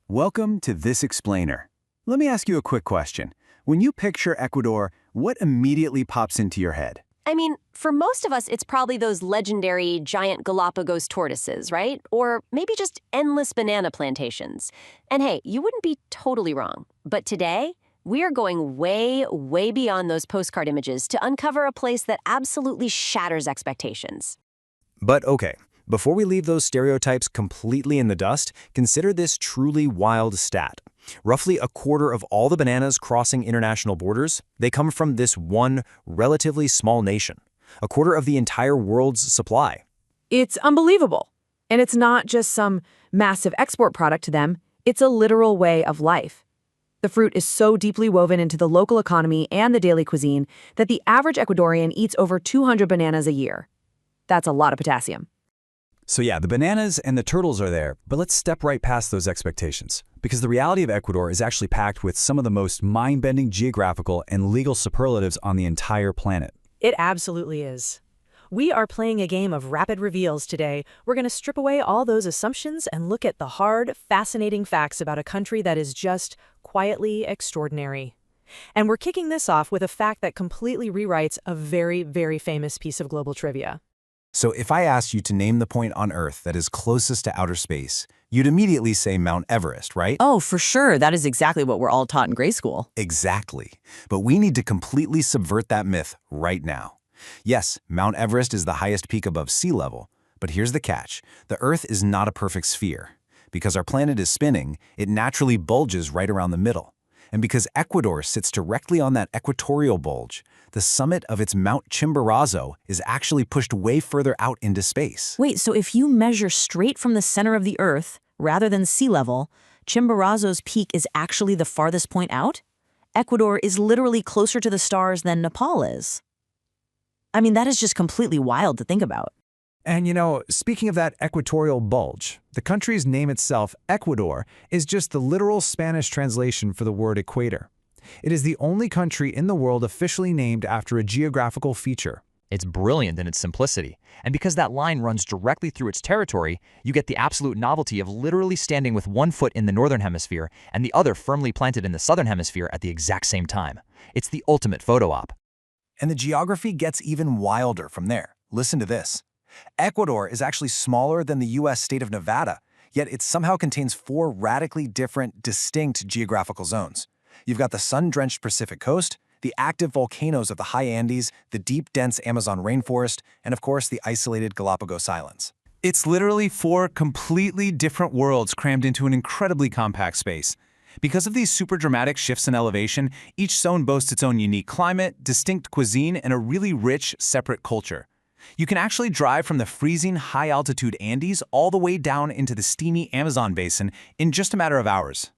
Welcome to This Explainer. Let me ask you a quick question. When you picture Ecuador, what immediately pops into your head? I mean, for most of us, it's probably those legendary giant Galapagos tortoises, right? Or maybe just endless banana plantations. And hey, you wouldn't be totally wrong. But today, we are going way, way beyond those postcard images to uncover a place that absolutely shatters expectations. But okay, before we leave those stereotypes completely in the dust, consider this truly wild stat. Roughly a quarter of all the bananas crossing international borders, they come from this one relatively small nation. A quarter of the entire world's supply. It's unbelievable. And it's not just some massive export product to them, it's a literal way of life. The fruit is so deeply woven into the local economy and the daily cuisine that the average Ecuadorian eats over 200 bananas a year. That's a lot of potassium. So yeah, the bananas and the turtles are there, but let's step right past those expectations. Because the reality of Ecuador is actually packed with some of the most mind-bending geographical and legal superlatives on the entire planet. It absolutely is. We are playing a game of rapid reveals today. We're going to strip away all those assumptions and look at the hard, fascinating facts about a country that is just quietly extraordinary. And we're kicking this off with a fact that completely rewrites a very, very famous piece of global trivia. So if I asked you to name the point on Earth that is closest to outer space, you'd immediately say Mount Everest, right? Oh, for sure. That is exactly what we're all taught in grade school. Exactly. But we need to completely subvert that myth right now. Yes, Mount Everest is the highest peak above sea level, but here's the catch. The Earth is not a perfect sphere. Because our planet is spinning, it naturally bulges right around the middle. And because Ecuador sits directly on that equatorial bulge, the summit of its Mount Chimborazo is actually pushed way further out into space. Wait, so if you measure straight from the center of the Earth, rather than sea level, Chimborazo's peak is actually the farthest point out? Ecuador is literally closer to the stars than Nepal is. I mean, that is just completely wild to think about. And you know, speaking of that equatorial bulge, the country's name itself, Ecuador, is just the literal Spanish translation for the word equator. It is the only country in the world officially named after a geographical feature. It's brilliant in its simplicity. And because that line runs directly through its territory, you get the absolute novelty of literally standing with one foot in the northern hemisphere and the other firmly planted in the southern hemisphere at the exact same time. It's the ultimate photo op. And the geography gets even wilder from there. Listen to this. Ecuador is actually smaller than the U.S. state of Nevada, yet it somehow contains 4 radically different, distinct geographical zones. You've got the sun-drenched Pacific coast, the active volcanoes of the high Andes, the deep, dense Amazon rainforest, and of course the isolated Galapagos Islands. It's literally 4 completely different worlds crammed into an incredibly compact space. Because of these super dramatic shifts in elevation, each zone boasts its own unique climate, distinct cuisine, and a really rich, separate culture. You can actually drive from the freezing high-altitude Andes all the way down into the steamy Amazon basin in just a matter of hours.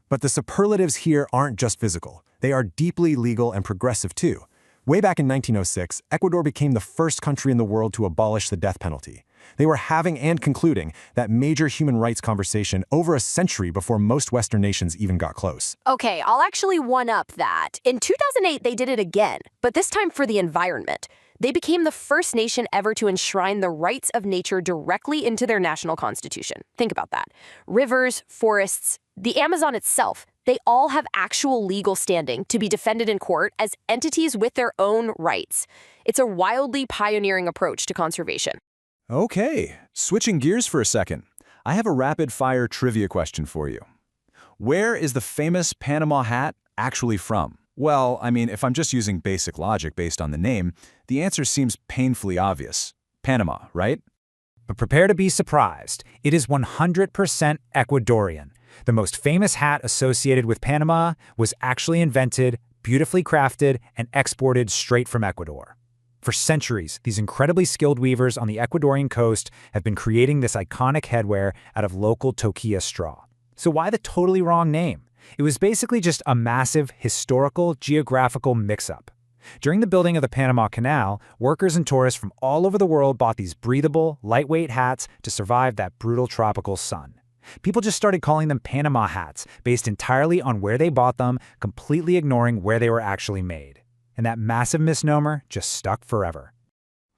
But the superlatives here aren't just physical. They are deeply legal and progressive too. Way back in 1906, Ecuador became the first country in the world to abolish the death penalty. They were having and concluding that major human rights conversation over a century before most Western nations even got close. Okay, I'll actually one-up that. In 2008, they did it again, but this time for the environment. They became the first nation ever to enshrine the rights of nature directly into their national constitution. Think about that. Rivers, forests, the Amazon itself, they all have actual legal standing to be defended in court as entities with their own rights. It's a wildly pioneering approach to conservation. Okay, switching gears for a second. I have a rapid-fire trivia question for you. Where is the famous Panama Hat actually from? Well, I mean, if I'm just using basic logic based on the name, the answer seems painfully obvious. Panama, right? But prepare to be surprised. It is 100% Ecuadorian. The most famous hat associated with Panama was actually invented, beautifully crafted, and exported straight from Ecuador. For centuries, these incredibly skilled weavers on the Ecuadorian coast have been creating this iconic headwear out of local toquilla straw. So why the totally wrong name? It was basically just a massive historical, geographical mix-up. During the building of the Panama Canal, workers and tourists from all over the world bought these breathable, lightweight hats to survive that brutal tropical sun. People just started calling them Panama hats, based entirely on where they bought them, completely ignoring where they were actually made. And that massive misnomer just stuck forever.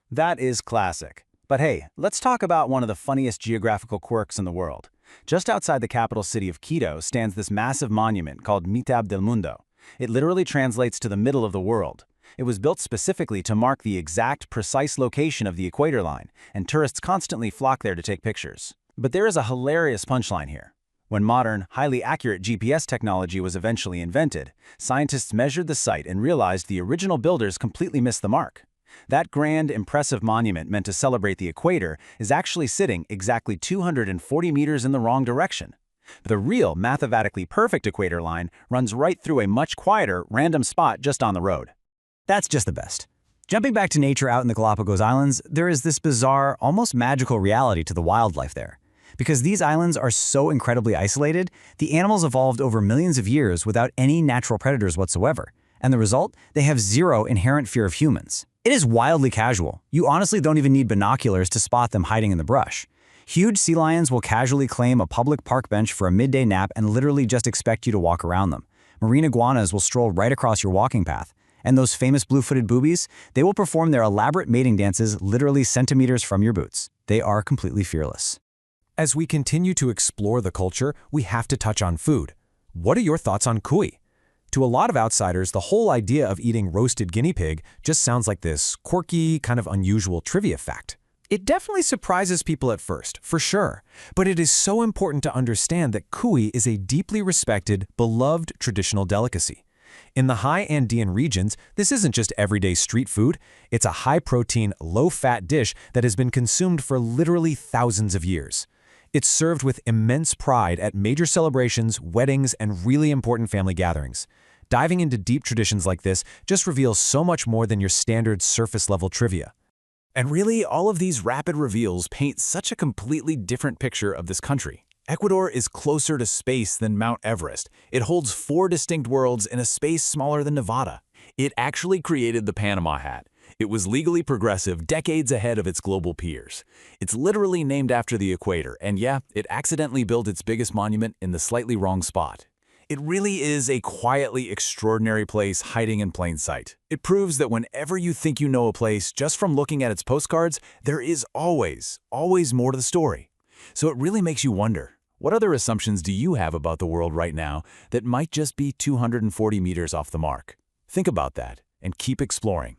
That is classic. But hey, let's talk about one of the funniest geographical quirks in the world. Just outside the capital city of Quito stands this massive monument called Mitad del Mundo. It literally translates to the middle of the world. It was built specifically to mark the exact, precise location of the equator line, and tourists constantly flock there to take pictures. But there is a hilarious punchline here. When modern, highly accurate GPS technology was eventually invented, scientists measured the site and realized the original builders completely missed the mark. That grand, impressive monument meant to celebrate the equator is actually sitting exactly 240 meters in the wrong direction. The real, mathematically perfect equator line runs right through a much quieter, random spot just on the road. That's just the best. Jumping back to nature out in the Galapagos Islands, there is this bizarre, almost magical reality to the wildlife there. Because these islands are so incredibly isolated, the animals evolved over millions of years without any natural predators whatsoever. And the result? They have zero inherent fear of humans. It is wildly casual. You honestly don't even need binoculars to spot them hiding in the brush. Huge sea lions will casually claim a public park bench for a midday nap and literally just expect you to walk around them. Marine iguanas will stroll right across your walking path. And those famous blue-footed boobies, they will perform their elaborate mating dances literally centimeters from your boots. They are completely fearless. As we continue to explore the culture, we have to touch on food. What are your thoughts on cuy? To a lot of outsiders, the whole idea of eating roasted guinea pig just sounds like this quirky, kind of unusual trivia fact. It definitely surprises people at first, for sure. But it is so important to understand that cuy is a deeply respected, beloved traditional delicacy. In the high Andean regions, this isn't just everyday street food. It's a high-protein, low-fat dish that has been consumed for literally thousands of years. It's served with immense pride at major celebrations, weddings, and really important family gatherings. Diving into deep traditions like this just reveals so much more than your standard surface-level trivia. And really, all of these rapid reveals paint such a completely different picture of this country. Ecuador is closer to space than Mount Everest. It holds 4 distinct worlds in a space smaller than Nevada. It actually created the Panama Hat. It was legally progressive decades ahead of its global peers. It's literally named after the equator, and yeah, it accidentally built its biggest monument in the slightly wrong spot. It really is a quietly extraordinary place hiding in plain sight. It proves that whenever you think you know a place just from looking at its postcards, there is always more to the story. So it really makes you wonder, what other assumptions do you have about the world right now that might just be 240 meters off the mark? Think about that and keep exploring.